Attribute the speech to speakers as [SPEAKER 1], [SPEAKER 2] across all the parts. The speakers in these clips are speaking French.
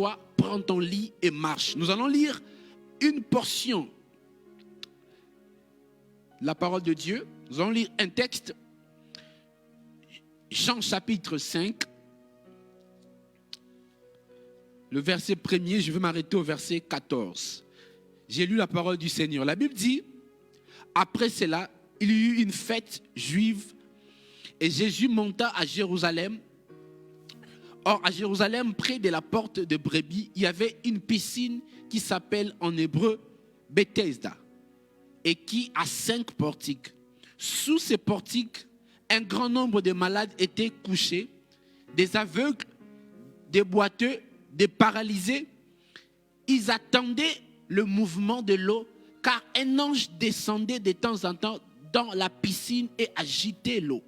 [SPEAKER 1] lève-toi, prends ton lit et marche. Nous allons lire une portion de la parole de Dieu. Nous allons lire un texte, Jean chapitre 5, le verset 1er, je vais m'arrêter au verset 14. J'ai lu la parole du Seigneur. La Bible dit, après cela, il y eut une fête juive et Jésus monta à Jérusalem. Or, à Jérusalem, près de la porte de Brebis, il y avait une piscine qui s'appelle en hébreu Bethesda et qui a 5 portiques. Sous ces portiques, un grand nombre de malades étaient couchés, des aveugles, des boiteux, des paralysés. Ils attendaient le mouvement de l'eau, car un ange descendait de temps en temps dans la piscine et agitait l'eau.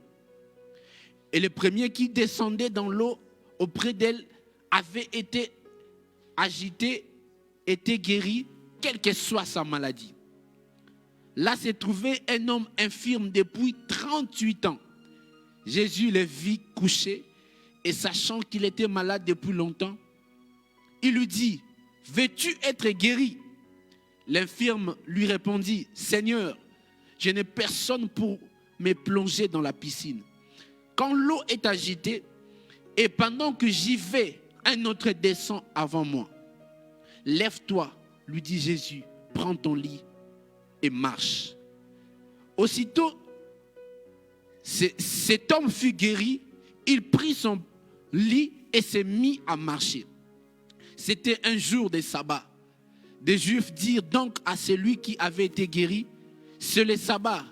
[SPEAKER 1] Et le premier qui descendait dans l'eau auprès d'elle avait été agité, était guéri, quelle que soit sa maladie. Là se trouvait un homme infirme depuis 38 ans. Jésus le vit couché et sachant qu'il était malade depuis longtemps, il lui dit, « Veux-tu être guéri ?» L'infirme lui répondit, « Seigneur, je n'ai personne pour me plonger dans la piscine. Quand l'eau est agitée, et pendant que j'y vais, un autre descend avant moi. Lève-toi, lui dit Jésus, prends ton lit et marche. » Aussitôt, cet homme fut guéri, il prit son lit et s'est mis à marcher. C'était un jour de sabbat. Des Juifs dirent donc à celui qui avait été guéri, « C'est le sabbat,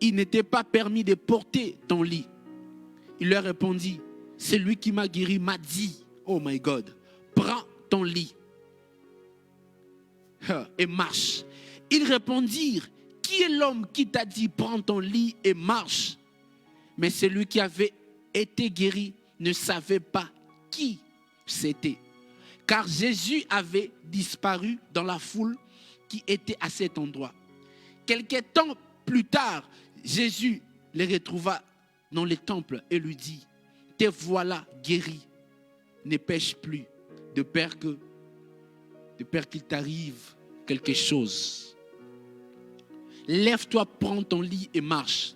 [SPEAKER 1] il n'était pas permis de porter ton lit. » Il leur répondit, « Celui qui m'a guéri m'a dit, oh my God, prends ton lit et marche. » Ils répondirent, « Qui est l'homme qui t'a dit, prends ton lit et marche ?» Mais celui qui avait été guéri ne savait pas qui c'était, car Jésus avait disparu dans la foule qui était à cet endroit. Quelque temps plus tard, Jésus les retrouva dans le temple et lui dit, « Te voilà guéri, ne pêche plus, de peur qu'il t'arrive quelque chose. Lève-toi, prends ton lit et marche. »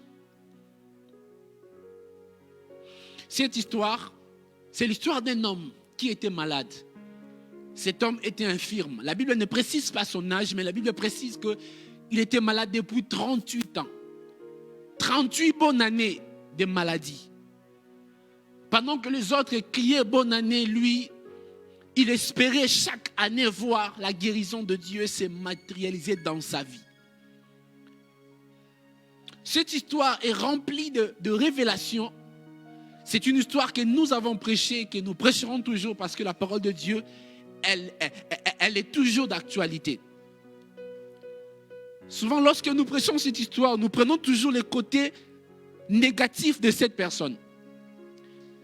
[SPEAKER 1] Cette histoire, c'est l'histoire d'un homme qui était malade. Cet homme était infirme. La Bible ne précise pas son âge, mais la Bible précise qu'il était malade depuis 38 ans. 38 bonnes années de maladie. Pendant que les autres criaient bonne année, lui, il espérait chaque année voir la guérison de Dieu se matérialiser dans sa vie. Cette histoire est remplie de révélations. C'est une histoire que nous avons prêchée, que nous prêcherons toujours parce que la parole de Dieu, elle est toujours d'actualité. Souvent, lorsque nous prêchons cette histoire, nous prenons toujours les côtés négatifs de cette personne.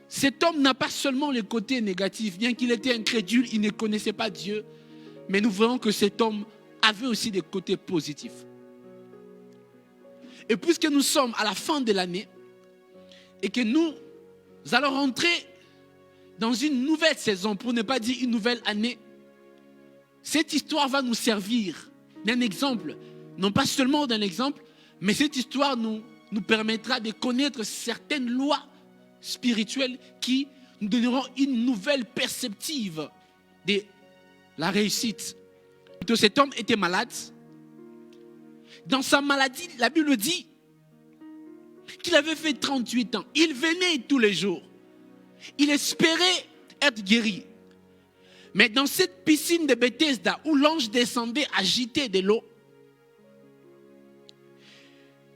[SPEAKER 1] Cet homme n'a pas seulement les côtés négatifs, bien qu'il était incrédule, il ne connaissait pas Dieu, mais nous voyons que cet homme avait aussi des côtés positifs. Et puisque nous sommes à la fin de l'année et que nous allons rentrer dans une nouvelle saison, pour ne pas dire une nouvelle année, cette histoire va nous servir d'un exemple, non pas seulement d'un exemple, mais cette histoire nous permettra de connaître certaines lois spirituelles qui nous donneront une nouvelle perspective de la réussite. Donc, cet homme était malade. Dans sa maladie, la Bible dit qu'il avait fait 38 ans. Il venait tous les jours. Il espérait être guéri. Mais dans cette piscine de Bethesda où l'ange descendait agité de l'eau,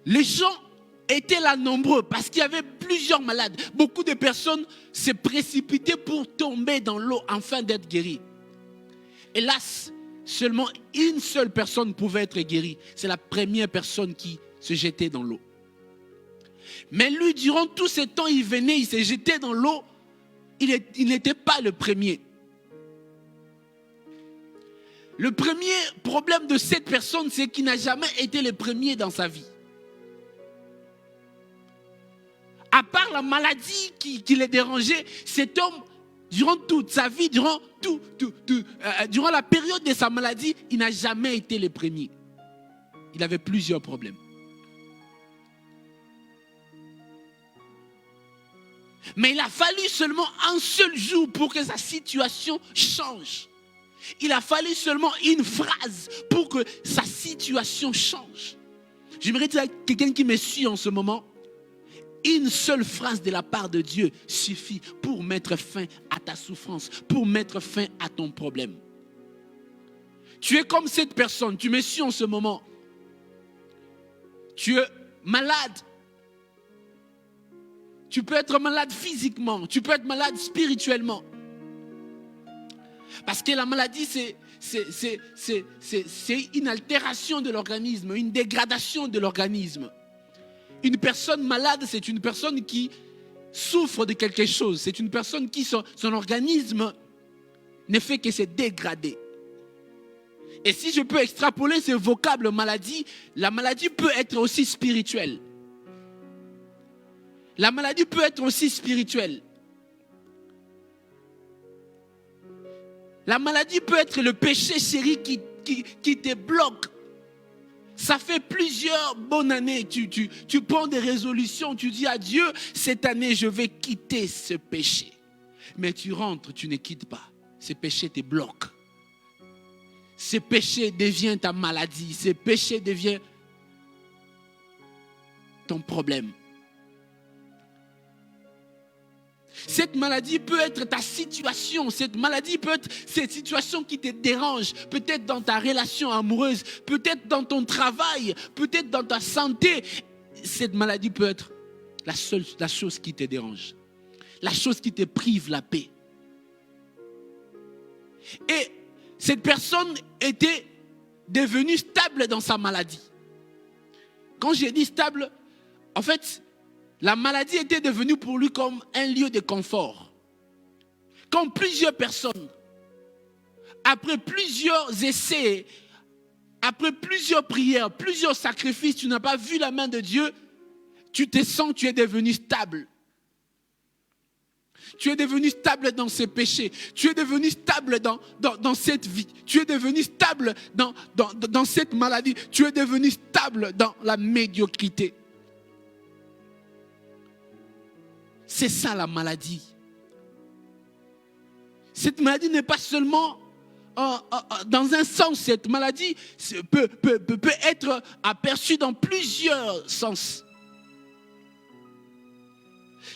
[SPEAKER 1] les gens étaient là nombreux parce qu'il y avait plusieurs malades. Beaucoup de personnes se précipitaient pour tomber dans l'eau afin d'être guéries. Hélas, seulement une seule personne pouvait être guérie. C'est la première personne qui se jetait dans l'eau. Mais lui, durant tout ce temps, il venait, il se jetait dans l'eau. Il n'était pas le premier. Le premier problème de cette personne, c'est qu'il n'a jamais été le premier dans sa vie. À part la maladie qui le dérangeait, cet homme Durant toute sa vie, durant la période de sa maladie, il n'a jamais été le premier. Il avait plusieurs problèmes. Mais il a fallu seulement un seul jour pour que sa situation change. Il a fallu seulement une phrase pour que sa situation change. J'aimerais dire à quelqu'un qui me suit en ce moment, une seule phrase de la part de Dieu suffit pour mettre fin à ta souffrance, pour mettre fin à ton problème. Tu es comme cette personne, tu me suis en ce moment. Tu es malade. Tu peux être malade physiquement, tu peux être malade spirituellement. Parce que la maladie, c'est une altération de l'organisme, une dégradation de l'organisme. Une personne malade, c'est une personne qui souffre de quelque chose. C'est une personne qui, son organisme ne fait que se dégrader. Et si je peux extrapoler ce vocable maladie, la maladie peut être aussi spirituelle. La maladie peut être aussi spirituelle. La maladie peut être le péché chéri qui te bloque. Ça fait plusieurs bonnes années, tu prends des résolutions, tu dis à Dieu, cette année je vais quitter ce péché. Mais tu rentres, tu ne quittes pas. Ce péché te bloque. Ce péché devient ta maladie. Ce péché devient ton problème. Cette maladie peut être ta situation. Cette maladie peut être cette situation qui te dérange. Peut-être dans ta relation amoureuse. Peut-être dans ton travail. Peut-être dans ta santé. Cette maladie peut être la chose qui te dérange. La chose qui te prive la paix. Et cette personne était devenue stable dans sa maladie. Quand j'ai dit stable, en fait, la maladie était devenue pour lui comme un lieu de confort. Quand plusieurs personnes, après plusieurs essais, après plusieurs prières, plusieurs sacrifices, tu n'as pas vu la main de Dieu, tu te sens, tu es devenu stable. Tu es devenu stable dans ces péchés. Tu es devenu stable dans cette vie. Tu es devenu stable dans cette maladie. Tu es devenu stable dans la médiocrité. C'est ça la maladie. Cette maladie n'est pas seulement dans un sens. Cette maladie peut être aperçue dans plusieurs sens.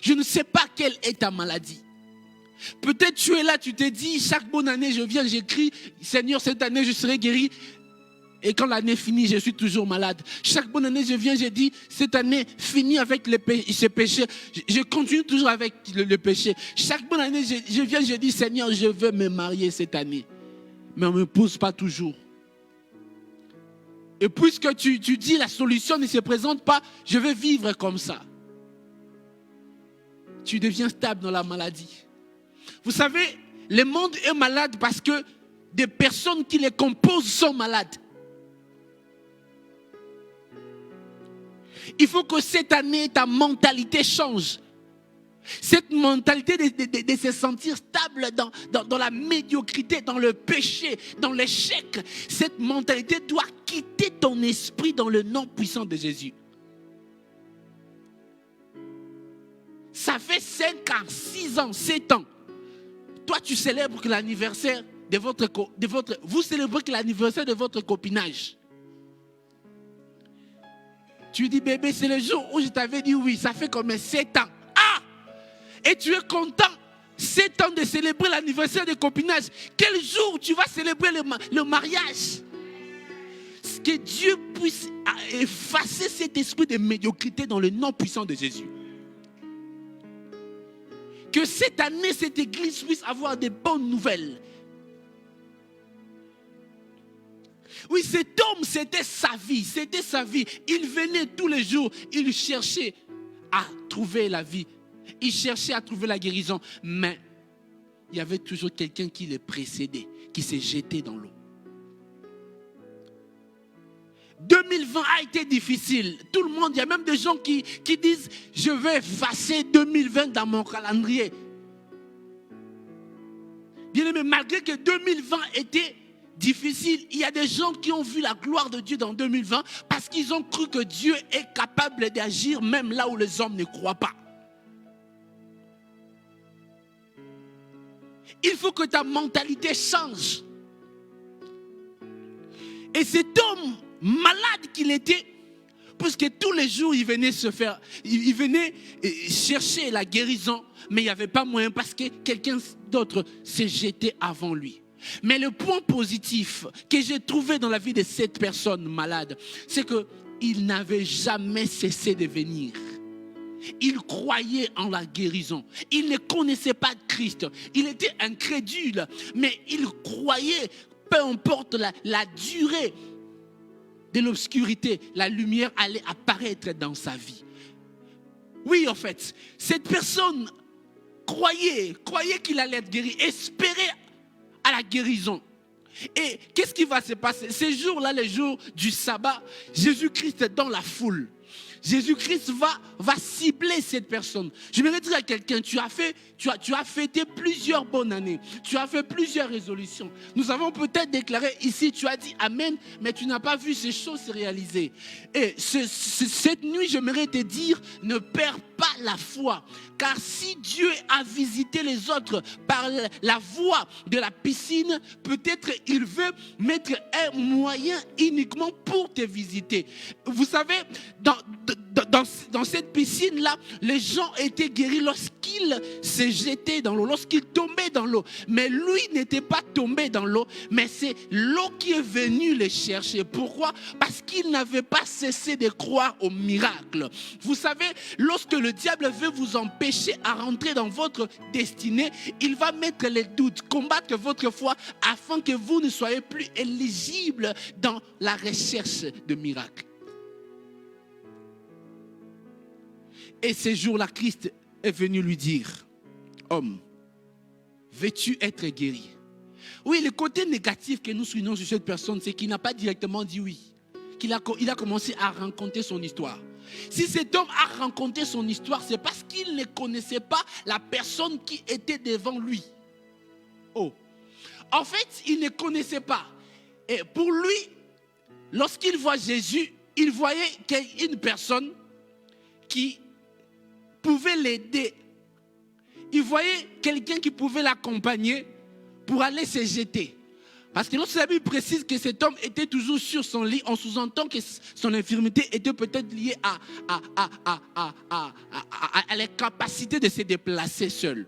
[SPEAKER 1] Je ne sais pas quelle est ta maladie. Peut-être tu es là, tu te dis, chaque bonne année je viens, j'écris, Seigneur, cette année je serai guéri. Et quand l'année finit, je suis toujours malade. Chaque bonne année, je viens, je dis, cette année finit avec ce péché. Je continue toujours avec le péché. Chaque bonne année, je viens, je dis, Seigneur, je veux me marier cette année. Mais on ne me pousse pas toujours. Et puisque tu dis, la solution ne se présente pas, je vais vivre comme ça. Tu deviens stable dans la maladie. Vous savez, le monde est malade parce que des personnes qui les composent sont malades. Il faut que cette année, ta mentalité change. Cette mentalité de se sentir stable dans la médiocrité, dans le péché, dans l'échec. Cette mentalité doit quitter ton esprit dans le nom puissant de Jésus. Ça fait 5 ans, 6 ans, 7 ans. Toi, tu célèbres que l'anniversaire vous célébrez que l'anniversaire de votre copinage. Tu dis, bébé, c'est le jour où je t'avais dit oui. Ça fait comme 7 ans. Ah! Et tu es content. 7 ans de célébrer l'anniversaire de copinage. Quel jour tu vas célébrer le mariage? Que Dieu puisse effacer cet esprit de médiocrité dans le nom puissant de Jésus. Que cette année, cette église puisse avoir de bonnes nouvelles. Oui, cet homme, c'était sa vie. C'était sa vie. Il venait tous les jours. Il cherchait à trouver la vie. Il cherchait à trouver la guérison. Mais il y avait toujours quelqu'un qui le précédait, qui s'est jeté dans l'eau. 2020 a été difficile. Tout le monde, il y a même des gens qui disent, je vais effacer 2020 dans mon calendrier. Bien aimé, malgré que 2020 était difficile, il y a des gens qui ont vu la gloire de Dieu dans 2020 parce qu'ils ont cru que Dieu est capable d'agir même là où les hommes ne croient pas. Il faut que ta mentalité change. Et cet homme malade qu'il était, puisque tous les jours il venait chercher la guérison, mais il n'y avait pas moyen parce que quelqu'un d'autre s'est jeté avant lui. Mais le point positif que j'ai trouvé dans la vie de cette personne malade, c'est qu'il n'avait jamais cessé de venir. Il croyait en la guérison. Il ne connaissait pas Christ. Il était incrédule, mais il croyait, peu importe la durée de l'obscurité, la lumière allait apparaître dans sa vie. Oui, en fait, cette personne croyait qu'il allait être guéri, espérait à la guérison. Et qu'est-ce qui va se passer? Ces jours-là, les jours du sabbat, Jésus-Christ est dans la foule. Jésus-Christ va cibler cette personne. Je voudrais dire à quelqu'un, tu as fêté plusieurs bonnes années. Tu as fait plusieurs résolutions. Nous avons peut-être déclaré ici, tu as dit Amen, mais tu n'as pas vu ces choses se réaliser. Et cette nuit, j'aimerais te dire, ne perds pas la foi. Car si Dieu a visité les autres par la voie de la piscine, peut-être il veut mettre un moyen uniquement pour te visiter. Vous savez, dans cette piscine-là, les gens étaient guéris lorsqu'ils se jetaient dans l'eau, lorsqu'ils tombaient dans l'eau. Mais lui n'était pas tombé dans l'eau, mais c'est l'eau qui est venue les chercher. Pourquoi? Parce qu'il n'avait pas cessé de croire au miracle. Vous savez, lorsque le diable veut vous empêcher à rentrer dans votre destinée, il va mettre les doutes, combattre votre foi afin que vous ne soyez plus éligible dans la recherche de miracles. Et ce jour-là, Christ est venu lui dire, homme, veux-tu être guéri? Oui, le côté négatif que nous soulignons sur cette personne, c'est qu'il n'a pas directement dit oui. Il a commencé à raconter son histoire. Si cet homme a raconté son histoire, c'est parce qu'il ne connaissait pas la personne qui était devant lui. Oh. En fait, il ne connaissait pas. Et pour lui, lorsqu'il voit Jésus, il voyait une personne qui pouvait l'aider. Il voyait quelqu'un qui pouvait l'accompagner pour aller se jeter. Parce que lorsque la Bible précise que cet homme était toujours sur son lit, on sous-entend que son infirmité était peut-être liée à la capacité de se déplacer seul.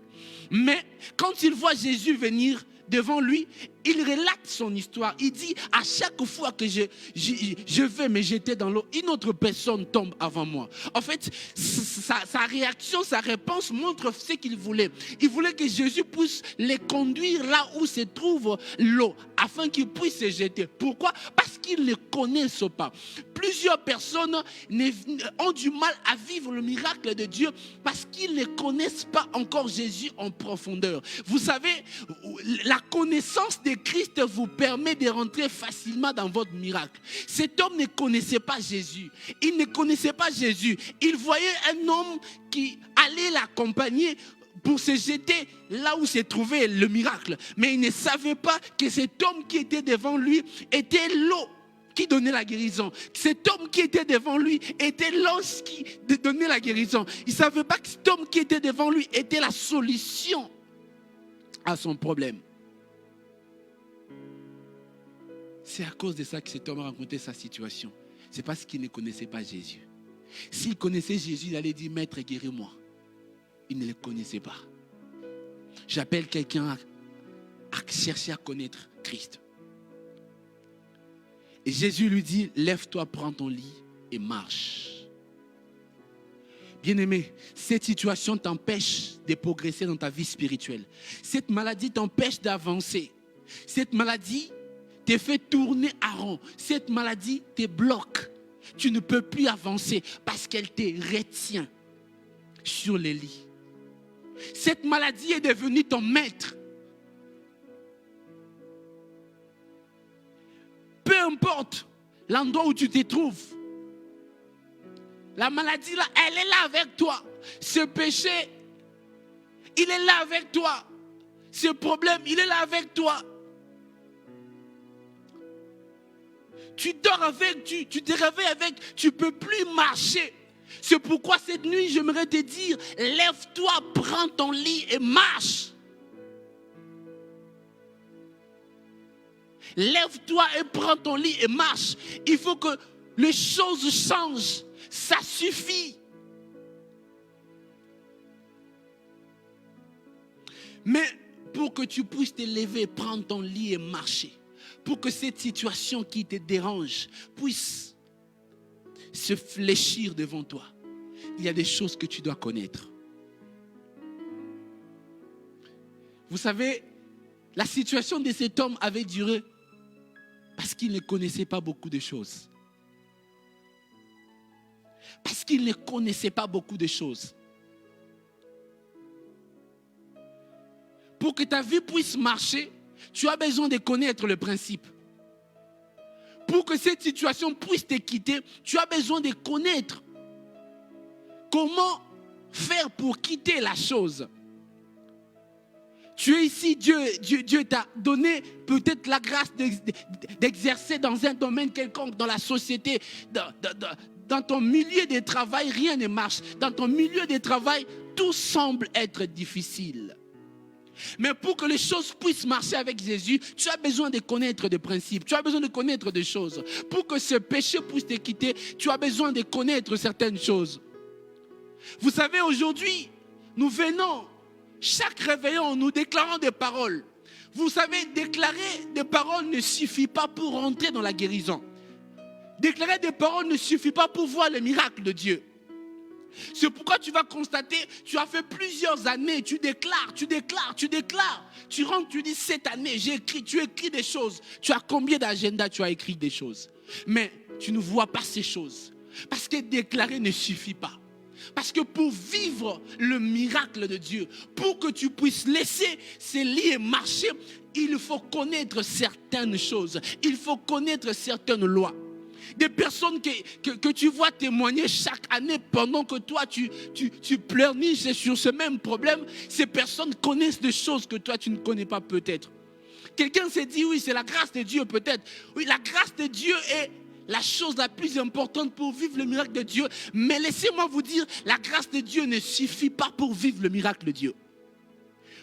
[SPEAKER 1] Mais quand il voit Jésus venir devant lui, il relate son histoire. Il dit, à chaque fois que je vais me jeter dans l'eau, une autre personne tombe avant moi. En fait, sa réaction, sa réponse montre ce qu'il voulait. Il voulait que Jésus puisse les conduire là où se trouve l'eau, afin qu'ils puissent se jeter. Pourquoi? Parce qu'ils ne connaissent pas. Plusieurs personnes ont du mal à vivre le miracle de Dieu parce qu'ils ne connaissent pas encore Jésus en profondeur. Vous savez, la connaissance de Christ vous permet de rentrer facilement dans votre miracle. Cet homme ne connaissait pas Jésus. Il ne connaissait pas Jésus. Il voyait un homme qui allait l'accompagner pour se jeter là où se trouvait le miracle. Mais il ne savait pas que cet homme qui était devant lui était l'eau qui donnait la guérison. Cet homme qui était devant lui était l'ange qui donnait la guérison. Il ne savait pas que cet homme qui était devant lui était la solution à son problème. C'est à cause de ça que cet homme a rencontré sa situation. C'est parce qu'il ne connaissait pas Jésus. S'il connaissait Jésus, il allait dire, Maître, guéris-moi. Il ne le connaissait pas. J'appelle quelqu'un à chercher à connaître Christ. Et Jésus lui dit, lève-toi, prends ton lit et marche. Bien-aimé, cette situation t'empêche de progresser dans ta vie spirituelle. Cette maladie t'empêche d'avancer. Cette maladie te fait tourner à rond. Cette maladie te bloque. Tu ne peux plus avancer parce qu'elle te retient sur les lits. Cette maladie est devenue ton maître. Peu importe l'endroit où tu te trouves, la maladie là, elle est là avec toi. Ce péché, il est là avec toi. Ce problème, il est là avec toi. Tu dors avec, tu te réveilles avec, tu ne peux plus marcher. C'est pourquoi cette nuit, j'aimerais te dire, lève-toi, prends ton lit et marche. Lève-toi et prends ton lit et marche. Il faut que les choses changent. Ça suffit. Mais pour que tu puisses te lever, prendre ton lit et marcher, pour que cette situation qui te dérange puisse se fléchir devant toi, il y a des choses que tu dois connaître. Vous savez, la situation de cet homme avait duré parce qu'il ne connaissait pas beaucoup de choses. Parce qu'il ne connaissait pas beaucoup de choses. Pour que ta vie puisse marcher, tu as besoin de connaître le principe. Pour que cette situation puisse te quitter, tu as besoin de connaître comment faire pour quitter la chose. Tu es ici, Dieu t'a donné peut-être la grâce d'exercer dans un domaine quelconque, dans la société, dans ton milieu de travail, rien ne marche. Dans ton milieu de travail, tout semble être difficile. Mais pour que les choses puissent marcher avec Jésus, tu as besoin de connaître des principes, tu as besoin de connaître des choses. Pour que ce péché puisse te quitter, tu as besoin de connaître certaines choses. Vous savez, aujourd'hui, nous venons, chaque réveillon, nous déclarons des paroles. Vous savez, déclarer des paroles ne suffit pas pour entrer dans la guérison. Déclarer des paroles ne suffit pas pour voir le miracle de Dieu. C'est pourquoi tu vas constater, tu as fait plusieurs années, tu déclares. Tu rentres, tu dis, cette année, tu écris des choses. Tu as combien d'agendas, tu as écrit des choses. Mais tu ne vois pas ces choses. Parce que déclarer ne suffit pas. Parce que pour vivre le miracle de Dieu, pour que tu puisses laisser ces lits et marcher, il faut connaître certaines choses. Il faut connaître certaines lois. Des personnes que tu vois témoigner chaque année pendant que toi tu pleurniches sur ce même problème, ces personnes connaissent des choses que toi tu ne connais pas peut-être. Quelqu'un s'est dit oui, c'est la grâce de Dieu peut-être. Oui, la grâce de Dieu est la chose la plus importante pour vivre le miracle de Dieu. Mais laissez-moi vous dire, la grâce de Dieu ne suffit pas pour vivre le miracle de Dieu.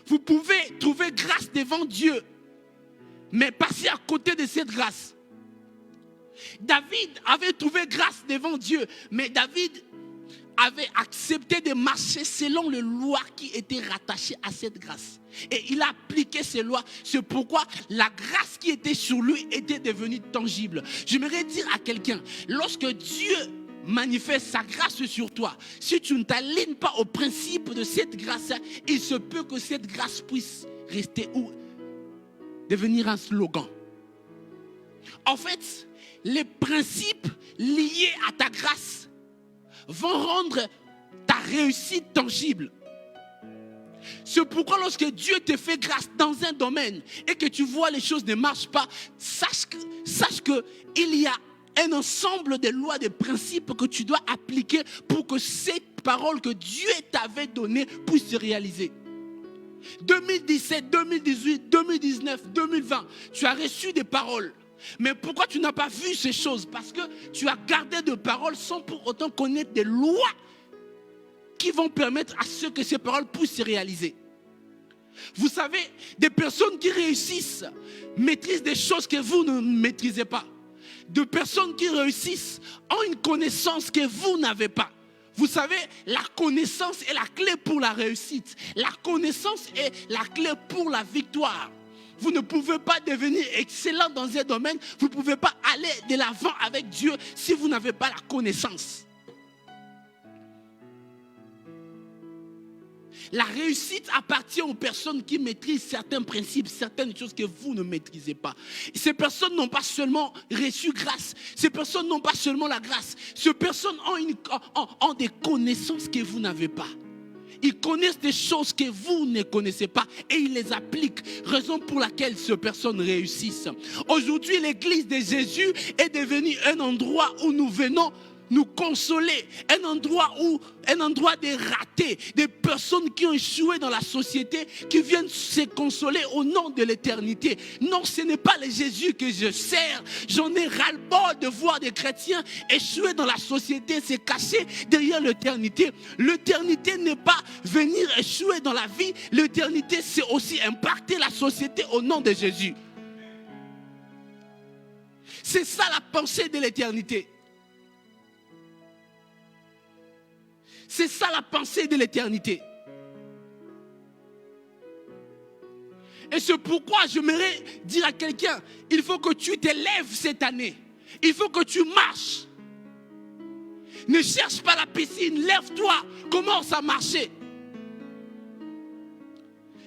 [SPEAKER 1] Vous pouvez trouver grâce devant Dieu, mais passer à côté de cette grâce. David avait trouvé grâce devant Dieu, mais David avait accepté de marcher selon les lois qui étaient rattachées à cette grâce. Et il a appliqué ces lois. C'est pourquoi la grâce qui était sur lui était devenue tangible. J'aimerais dire à quelqu'un, lorsque Dieu manifeste sa grâce sur toi, si tu ne t'alignes pas au principe de cette grâce, il se peut que cette grâce puisse rester ou devenir un slogan. En fait, les principes liés à ta grâce vont rendre ta réussite tangible. C'est pourquoi lorsque Dieu te fait grâce dans un domaine et que tu vois les choses ne marchent pas, sache qu'il y a un ensemble de lois, de principes que tu dois appliquer pour que cette parole que Dieu t'avait donnée puisse se réaliser. 2017, 2018, 2019, 2020, tu as reçu des paroles. Mais pourquoi tu n'as pas vu ces choses? Parce que tu as gardé des paroles sans pour autant connaître des lois qui vont permettre à ce que ces paroles puissent se réaliser. Vous savez, des personnes qui réussissent maîtrisent des choses que vous ne maîtrisez pas. Des personnes qui réussissent ont une connaissance que vous n'avez pas. Vous savez, la connaissance est la clé pour la réussite. La connaissance est la clé pour la victoire. Vous ne pouvez pas devenir excellent dans un domaine. Vous ne pouvez pas aller de l'avant avec Dieu si vous n'avez pas la connaissance. La réussite appartient aux personnes qui maîtrisent certains principes, certaines choses que vous ne maîtrisez pas. Ces personnes n'ont pas seulement reçu grâce. Ces personnes n'ont pas seulement la grâce. Ces personnes ont des connaissances que vous n'avez pas. Ils connaissent des choses que vous ne connaissez pas et ils les appliquent. Raison pour laquelle ces personnes réussissent. Aujourd'hui, l'église de Jésus est devenue un endroit où nous venons nous consoler, un endroit des ratés, des personnes qui ont échoué dans la société, qui viennent se consoler au nom de l'éternité. Non, ce n'est pas le Jésus que je sers. J'en ai ras-le-bol de voir des chrétiens échouer dans la société, se cacher derrière l'éternité. L'éternité n'est pas venir échouer dans la vie. L'éternité, c'est aussi impacter la société au nom de Jésus. C'est ça la pensée de l'éternité. C'est ça la pensée de l'éternité. Et c'est pourquoi j'aimerais dire à quelqu'un, il faut que tu t'élèves cette année. Il faut que tu marches. Ne cherche pas la piscine, lève-toi, commence à marcher.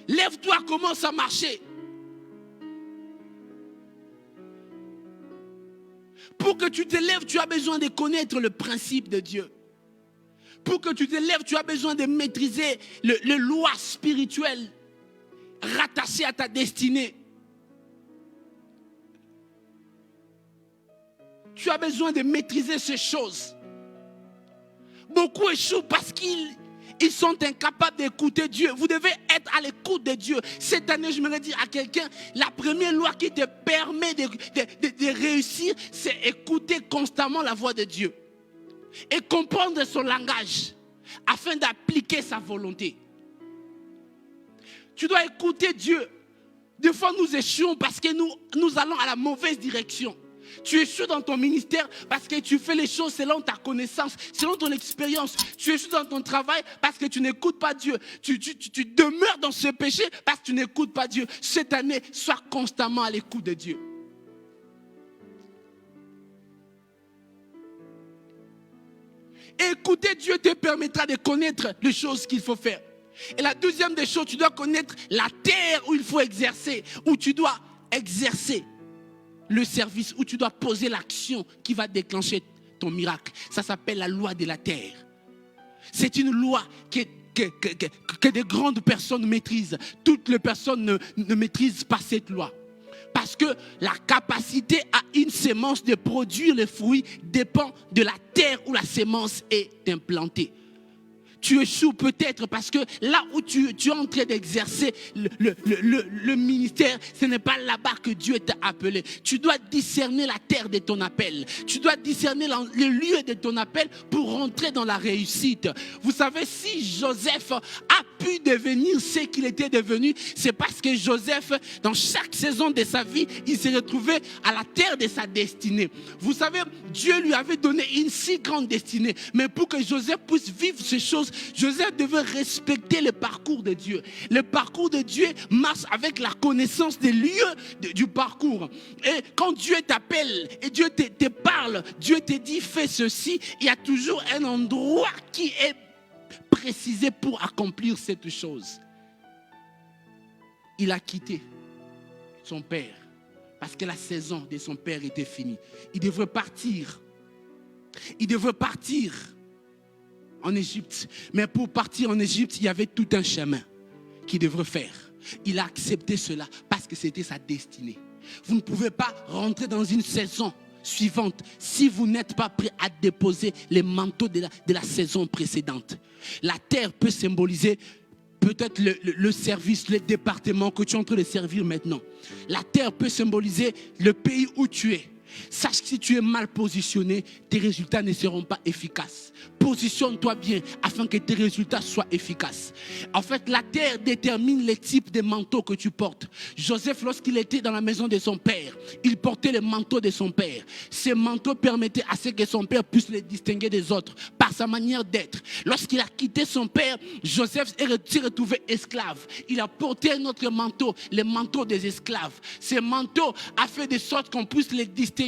[SPEAKER 1] Lève-toi, commence à marcher. Pour que tu te lèves, tu as besoin de connaître le principe de Dieu. Pour que tu te lèves, tu as besoin de maîtriser les lois spirituelles rattachées à ta destinée. Tu as besoin de maîtriser ces choses. Beaucoup échouent parce qu'ils sont incapables d'écouter Dieu. Vous devez être à l'écoute de Dieu. Cette année, je me dis à quelqu'un, la première loi qui te permet de réussir, c'est écouter constamment la voix de Dieu. Et comprendre son langage, afin d'appliquer sa volonté. Tu dois écouter Dieu. Des fois, nous échouons parce que nous allons à la mauvaise direction. Tu échoues dans ton ministère parce que tu fais les choses selon ta connaissance, selon ton expérience. Tu échoues dans ton travail parce que tu n'écoutes pas Dieu. Tu demeures dans ce péché parce que tu n'écoutes pas Dieu. Cette année, sois constamment à l'écoute de Dieu. Écouter Dieu te permettra de connaître les choses qu'il faut faire. Et la deuxième des choses, tu dois connaître la terre où il faut exercer, où tu dois exercer le service, où tu dois poser l'action qui va déclencher ton miracle. Ça s'appelle la loi de la terre. C'est une loi que de grandes personnes maîtrisent. Toutes les personnes ne maîtrisent pas cette loi. Parce que la capacité à une sémence de produire le fruit dépend de la terre où la sémence est implantée. Tu échoues peut-être parce que là où tu es en train d'exercer le ministère, ce n'est pas là-bas que Dieu t'a appelé. Tu dois discerner la terre de ton appel. Tu dois discerner le lieu de ton appel pour rentrer dans la réussite. Vous savez, si Joseph a pu devenir ce qu'il était devenu, c'est parce que Joseph, dans chaque saison de sa vie, il s'est retrouvé à la terre de sa destinée. Vous savez, Dieu lui avait donné une si grande destinée. Mais pour que Joseph puisse vivre ces choses, Joseph devait respecter le parcours de Dieu. Le parcours de Dieu marche avec la connaissance des lieux du parcours. Et quand Dieu t'appelle et Dieu te parle, Dieu te dit fais ceci, il y a toujours un endroit qui est précisé pour accomplir cette chose. Il a quitté son père parce que la saison de son père était finie. Il devrait partir. Il devrait partir en Égypte. Mais pour partir en Égypte, il y avait tout un chemin qu'il devrait faire. Il a accepté cela parce que c'était sa destinée. Vous ne pouvez pas rentrer dans une saison suivante si vous n'êtes pas prêt à déposer les manteaux de la saison précédente. La terre peut symboliser peut-être le service, le département que tu es en train de servir maintenant. La terre peut symboliser le pays où tu es. Sache que si tu es mal positionné, tes résultats ne seront pas efficaces. Positionne-toi bien afin que tes résultats soient efficaces. En fait, la terre détermine les types de manteaux que tu portes. Joseph, lorsqu'il était dans la maison de son père, il portait le manteau de son père. Ces manteaux permettaient à ce que son père puisse les distinguer des autres par sa manière d'être. Lorsqu'il a quitté son père, Joseph s'est retrouvé esclave. Il a porté un autre manteau, le manteau des esclaves. Ce manteau a fait de sorte qu'on puisse les distinguer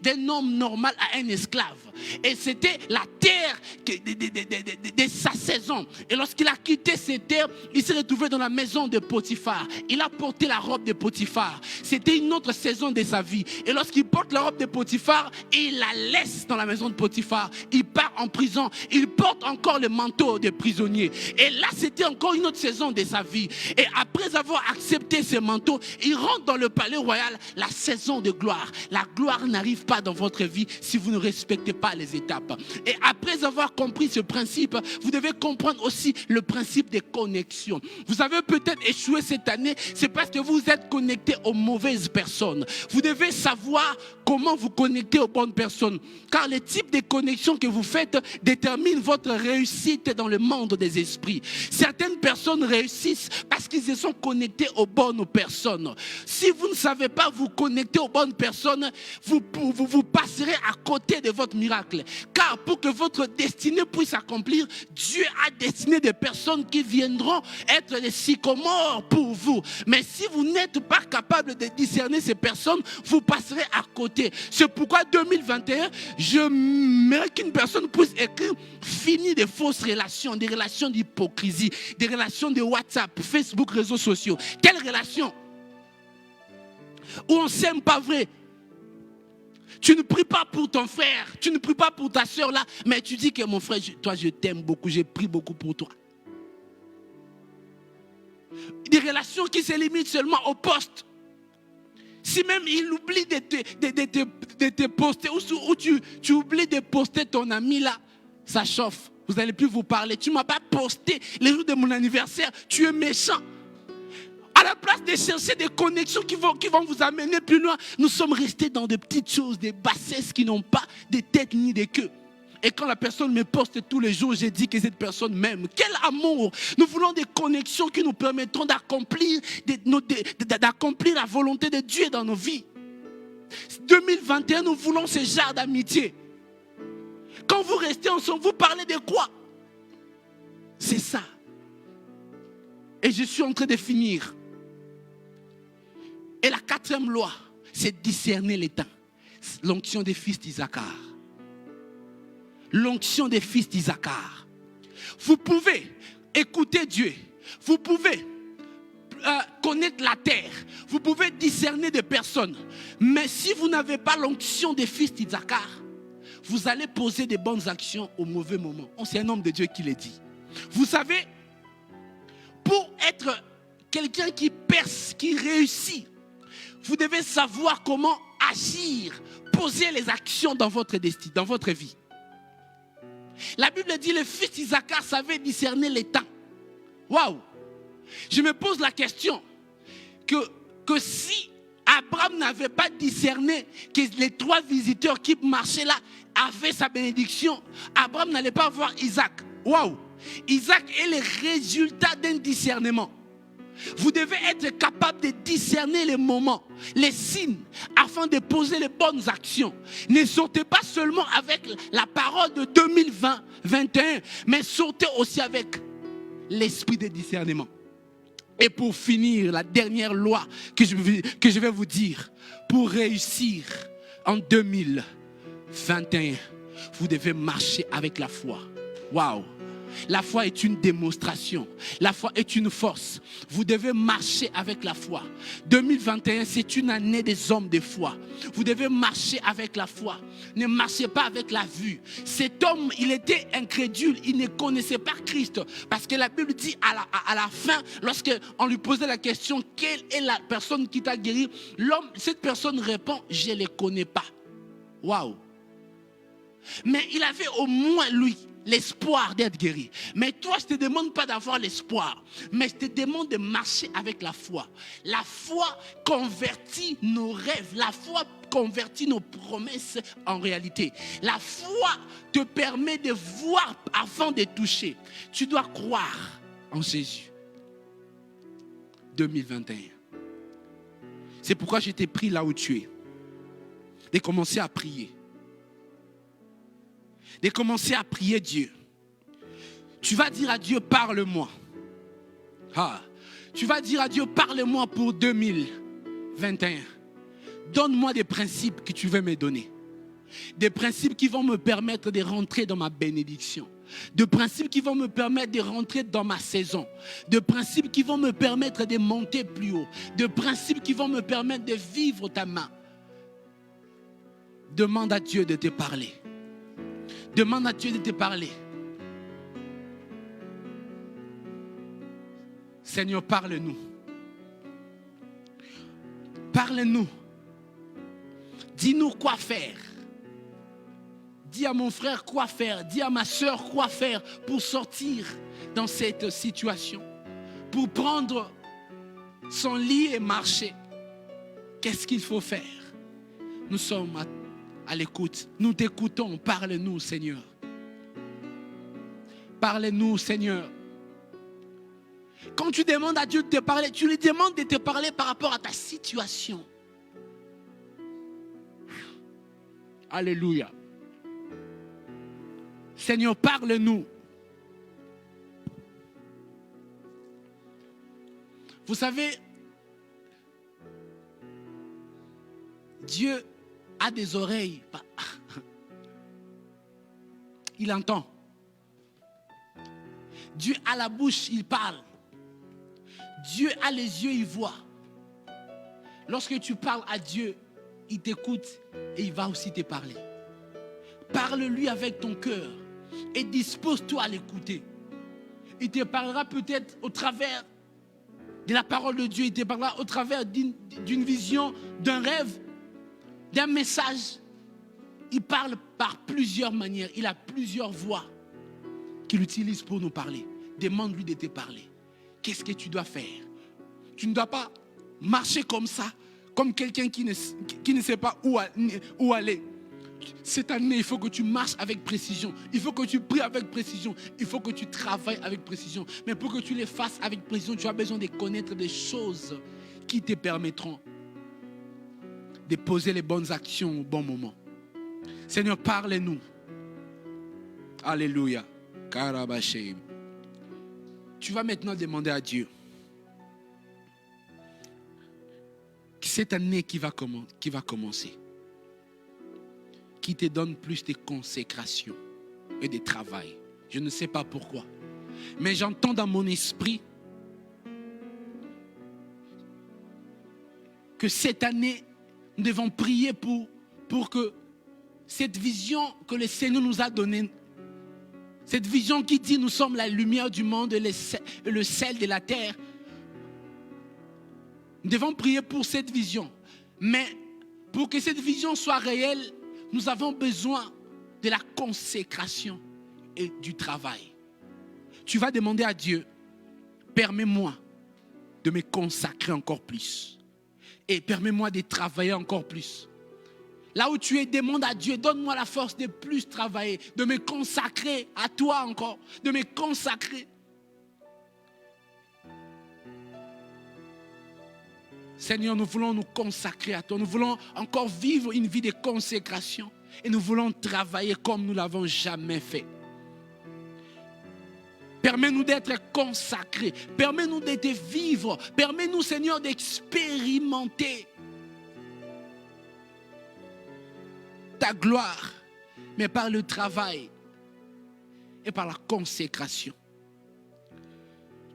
[SPEAKER 1] d'un homme normal à un esclave. Et c'était la terre de sa saison. Et lorsqu'il a quitté cette terre, il s'est retrouvé dans la maison de Potiphar. Il a porté la robe de Potiphar. C'était une autre saison de sa vie. Et lorsqu'il porte la robe de Potiphar, il la laisse dans la maison de Potiphar. Il part en prison. Il porte porte encore le manteau de prisonnier. Et là, c'était encore une autre saison de sa vie. Et après avoir accepté ce manteau, il rentre dans le palais royal, la saison de gloire. La gloire n'arrive pas dans votre vie si vous ne respectez pas les étapes. Et après avoir compris ce principe, vous devez comprendre aussi le principe des connexions. Vous avez peut-être échoué cette année, c'est parce que vous êtes connecté aux mauvaises personnes. Vous devez savoir comment vous connecter aux bonnes personnes. Car le type de connexion que vous faites détermine votre réussite dans le monde des esprits. Certaines personnes réussissent parce qu'ils se sont connectés aux bonnes personnes. Si vous ne savez pas vous connecter aux bonnes personnes, vous passerez à côté de votre miracle. Car pour que votre destinée puisse s'accomplir, Dieu a destiné des personnes qui viendront être des sycomores pour vous. Mais si vous n'êtes pas capable de discerner ces personnes, vous passerez à côté. C'est pourquoi 2021, j'aimerais qu'une personne puisse écrire fini des fausses relations, des relations d'hypocrisie, des relations de WhatsApp, Facebook, réseaux sociaux. Quelles relations? Où on ne s'aime pas vrai. Tu ne pries pas pour ton frère, tu ne pries pas pour ta soeur là, mais tu dis que mon frère, toi je t'aime beaucoup, j'ai prié beaucoup pour toi. Des relations qui se limitent seulement au poste. Si même il oublie de te poster, ou tu oublies de poster ton ami là, ça chauffe. Vous n'allez plus vous parler. Tu ne m'as pas posté les jours de mon anniversaire, tu es méchant. À la place de chercher des connexions qui vont vous amener plus loin, nous sommes restés dans des petites choses, des bassesses qui n'ont pas de tête ni de queue. Et quand la personne me poste tous les jours, j'ai dit que cette personne m'aime. Quel amour! Nous voulons des connexions qui nous permettront d'accomplir la volonté de Dieu dans nos vies. 2021, nous voulons ce genre d'amitié. Quand vous restez ensemble, vous parlez de quoi? C'est ça. Et je suis en train de finir. Et la 4e loi, c'est discerner les temps. L'onction des fils d'Isaacar. L'onction des fils d'Isaacar. Vous pouvez écouter Dieu. Vous pouvez connaître la terre. Vous pouvez discerner des personnes. Mais si vous n'avez pas l'onction des fils d'Isaacar, vous allez poser des bonnes actions au mauvais moment. C'est un homme de Dieu qui le dit. Vous savez, pour être quelqu'un qui perce, qui réussit, vous devez savoir comment agir, poser les actions dans votre destin, dans votre vie. La Bible dit le fils d'Isaacar savait discerner les temps. Waouh! Je me pose la question que si Abraham n'avait pas discerné que les 3 visiteurs qui marchaient là avaient sa bénédiction, Abraham n'allait pas voir Isaac. Waouh! Isaac est le résultat d'un discernement. Vous devez être capable de discerner les moments, les signes, afin de poser les bonnes actions. Ne sortez pas seulement avec la parole de 2020-21, mais sortez aussi avec l'esprit de discernement. Et pour finir, la dernière loi que je vais vous dire, pour réussir en 2021, vous devez marcher avec la foi. Waouh! La foi est une démonstration. La foi est une force. Vous devez marcher avec la foi. 2021, c'est une année des hommes de foi. Vous devez marcher avec la foi. Ne marchez pas avec la vue. Cet homme, il était incrédule. Il ne connaissait pas Christ. Parce que la Bible dit à la fin, lorsqu'on lui posait la question, quelle est la personne qui t'a guéri? Cette personne répond, je ne les connais pas. Waouh! Mais il avait au moins, lui, l'espoir d'être guéri. Mais toi, je ne te demande pas d'avoir l'espoir, mais je te demande de marcher avec la foi. La foi convertit nos rêves. La foi convertit nos promesses en réalité. La foi te permet de voir avant de toucher. Tu dois croire en Jésus. 2021. C'est pourquoi je t'ai pris là où tu es. De commencer à prier. De commencer à prier Dieu. Tu vas dire à Dieu, parle-moi. Tu vas dire à Dieu, parle-moi pour 2021. Donne-moi des principes que tu veux me donner. Des principes qui vont me permettre de rentrer dans ma bénédiction. Des principes qui vont me permettre de rentrer dans ma saison. Des principes qui vont me permettre de monter plus haut. Des principes qui vont me permettre de vivre ta main. Demande à Dieu de te parler. Demande à Dieu de te parler. Seigneur, parle-nous. Parle-nous. Dis-nous quoi faire. Dis à mon frère quoi faire. Dis à ma soeur quoi faire pour sortir dans cette situation. Pour prendre son lit et marcher. Qu'est-ce qu'il faut faire? Nous sommes à l'écoute. Nous t'écoutons. Parle-nous, Seigneur. Parle-nous, Seigneur. Quand tu demandes à Dieu de te parler, tu lui demandes de te parler par rapport à ta situation. Alléluia. Seigneur, parle-nous. Vous savez, Dieu a des oreilles. Il entend. Dieu a la bouche, il parle. Dieu a les yeux, il voit. Lorsque tu parles à Dieu, il t'écoute et il va aussi te parler. Parle-lui avec ton cœur et dispose-toi à l'écouter. Il te parlera peut-être au travers de la parole de Dieu. Il te parlera au travers d'une vision, d'un rêve, d'un message. Il parle par plusieurs manières. Il a plusieurs voix qu'il utilise pour nous parler. Demande-lui de te parler. Qu'est-ce que tu dois faire? Tu ne dois pas marcher comme ça, comme quelqu'un qui ne sait pas où aller. Cette année, il faut que tu marches avec précision. Il faut que tu pries avec précision. Il faut que tu travailles avec précision. Mais pour que tu les fasses avec précision, tu as besoin de connaître des choses qui te permettront de poser les bonnes actions au bon moment. Seigneur, parle-nous. Alléluia. Karabashem. Tu vas maintenant demander à Dieu que cette année qui va commencer, qui te donne plus de consécration et de travail. Je ne sais pas pourquoi. Mais j'entends dans mon esprit que cette année, nous devons prier pour que cette vision que le Seigneur nous a donnée, cette vision qui dit nous sommes la lumière du monde et le sel de la terre. Nous devons prier pour cette vision. Mais pour que cette vision soit réelle, nous avons besoin de la consécration et du travail. Tu vas demander à Dieu, permets-moi de me consacrer encore plus. Et permets-moi de travailler encore plus. Là où tu es, demande à Dieu, donne-moi la force de plus travailler, de me consacrer à toi encore, de me consacrer. Seigneur, nous voulons nous consacrer à toi, nous voulons encore vivre une vie de consécration et nous voulons travailler comme nous ne l'avons jamais fait. Permets-nous d'être consacrés, permets-nous de te vivre, permets-nous, Seigneur, d'expérimenter ta gloire, mais par le travail et par la consécration.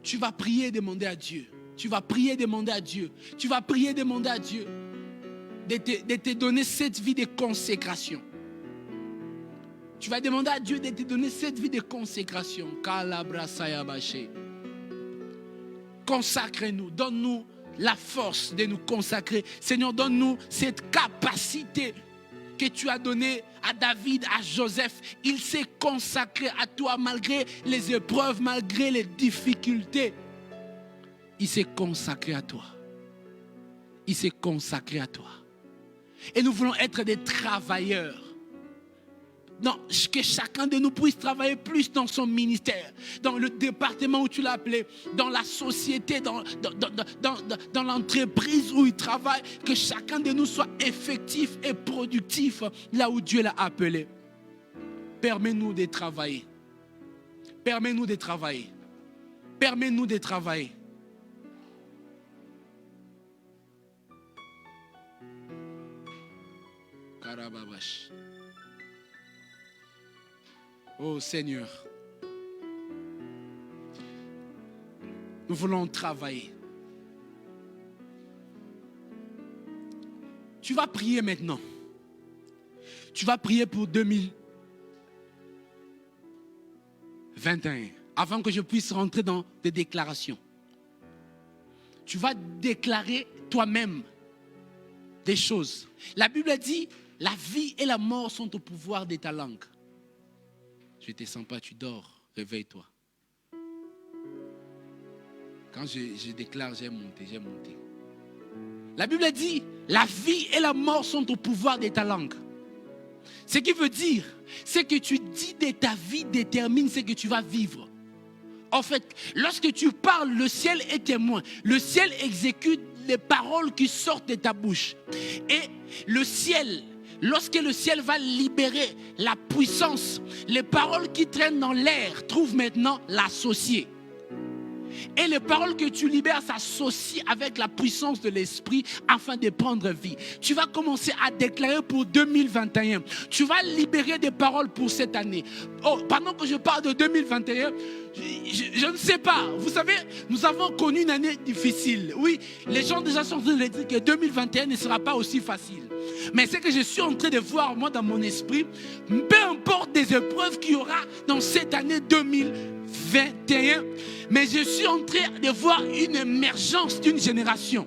[SPEAKER 1] Tu vas prier et demander à Dieu. Tu vas prier et demander à Dieu. Tu vas prier et demander à Dieu de te donner cette vie de consécration. Tu vas demander à Dieu de te donner cette vie de consécration. Consacre-nous, donne-nous la force de nous consacrer. Seigneur, donne-nous cette capacité que tu as donné à David, à Joseph. Il s'est consacré à toi malgré les épreuves, malgré les difficultés. Il s'est consacré à toi. Il s'est consacré à toi. Et nous voulons être des travailleurs. Non, que chacun de nous puisse travailler plus dans son ministère, dans le département où tu l'as appelé, dans la société, dans l'entreprise où il travaille, que chacun de nous soit effectif et productif là où Dieu l'a appelé. Permets-nous de travailler. Permets-nous de travailler. Permets-nous de travailler. Karababash. Oh Seigneur, nous voulons travailler. Tu vas prier maintenant. Tu vas prier pour 2021, avant que je puisse rentrer dans des déclarations. tu vas déclarer toi-même des choses. La Bible dit, la vie et la mort sont au pouvoir de ta langue. Je ne te sens pas, tu dors, réveille-toi. Quand je déclare, j'ai monté. La Bible dit, la vie et la mort sont au pouvoir de ta langue. Ce qui veut dire, c'est que tu dis de ta vie détermine ce que tu vas vivre. En fait, lorsque tu parles, le ciel est témoin. Le ciel exécute les paroles qui sortent de ta bouche. Et le ciel, lorsque le ciel va libérer la puissance, les paroles qui traînent dans l'air trouvent maintenant l'associé. Et les paroles que tu libères s'associent avec la puissance de l'esprit afin de prendre vie. Tu vas commencer à déclarer pour 2021. Tu vas libérer des paroles pour cette année. Oh, pendant que je parle de 2021, je ne sais pas. Vous savez, nous avons connu une année difficile. Oui, les gens déjà sont en train de dire que 2021 ne sera pas aussi facile. Mais c'est que je suis en train de voir, moi, dans mon esprit, peu importe des épreuves qu'il y aura dans cette année 2021, mais je suis en train de voir une émergence d'une génération.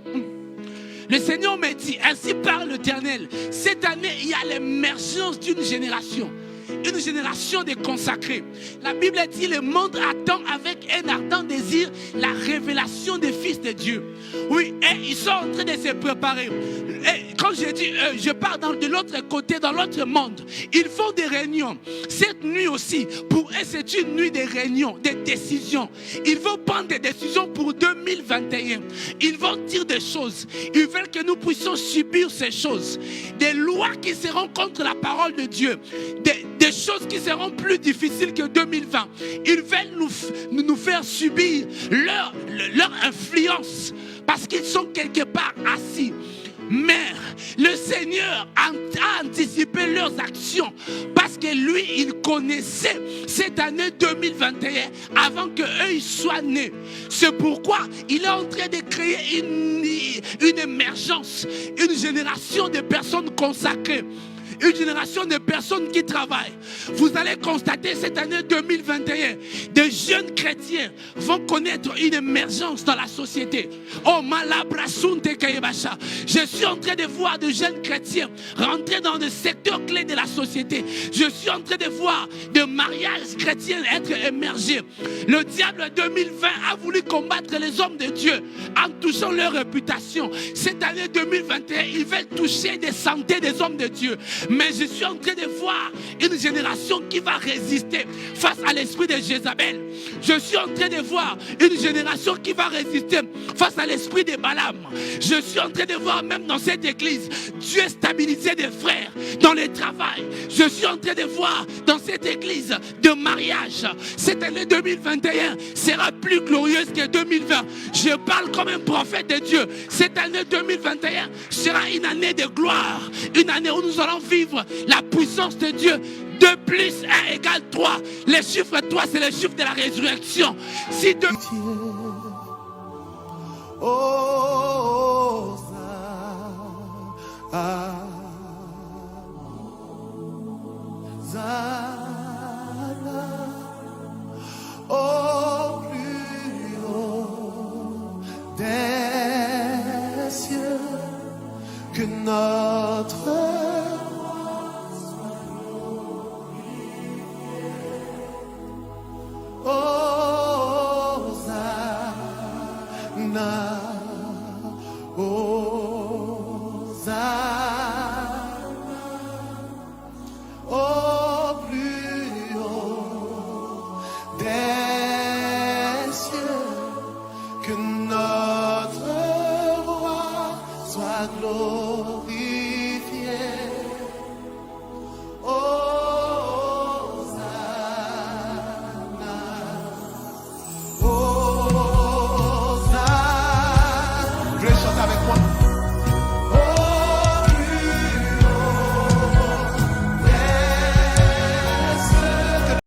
[SPEAKER 1] Le Seigneur me dit, ainsi parle l'Éternel, cette année, il y a l'émergence d'une génération. Une génération de consacrés. La Bible dit, le monde attend avec un ardent désir la révélation des fils de Dieu. Oui, et ils sont en train de se préparer. Et quand je dis, je pars de l'autre côté, dans l'autre monde. Ils font des réunions. Cette nuit aussi, pour eux, c'est une nuit de réunions, de décisions. Ils vont prendre des décisions pour 2021. Ils vont dire des choses. Ils veulent que nous puissions subir ces choses. Des lois qui seront contre la parole de Dieu. Des choses qui seront plus difficiles que 2020. Ils veulent nous faire subir leur influence parce qu'ils sont quelque part assis. Mais le Seigneur a anticipé leurs actions parce que lui, il connaissait cette année 2021 avant qu'eux ils soient nés. C'est pourquoi il est en train de créer une émergence, une génération de personnes consacrées. Une génération de personnes qui travaillent. Vous allez constater cette année 2021, des jeunes chrétiens vont connaître une émergence dans la société. Oh, malabrasunte kayebasha. Je suis en train de voir de jeunes chrétiens rentrer dans des secteurs clés de la société. Je suis en train de voir des mariages chrétiens être émergés. Le diable 2020 a voulu combattre les hommes de Dieu en touchant leur réputation. Cette année 2021, ils veulent toucher des santé des hommes de Dieu. Mais je suis en train de voir une génération qui va résister face à l'esprit de Jézabel. Je suis en train de voir une génération qui va résister face à l'esprit de Balaam. Je suis en train de voir même dans cette église, Dieu stabiliser des frères dans le travail. Je suis en train de voir dans cette église de mariage. Cette année 2021 sera plus glorieuse que 2020. Je parle comme un prophète de Dieu. Cette année 2021 sera une année de gloire. Une année où nous allons vivre la puissance de Dieu. 2 plus 1 égale 3. Le chiffre 3, c'est le chiffre de la résurrection. Si 2...
[SPEAKER 2] Oh, au plus haut des cieux, que notre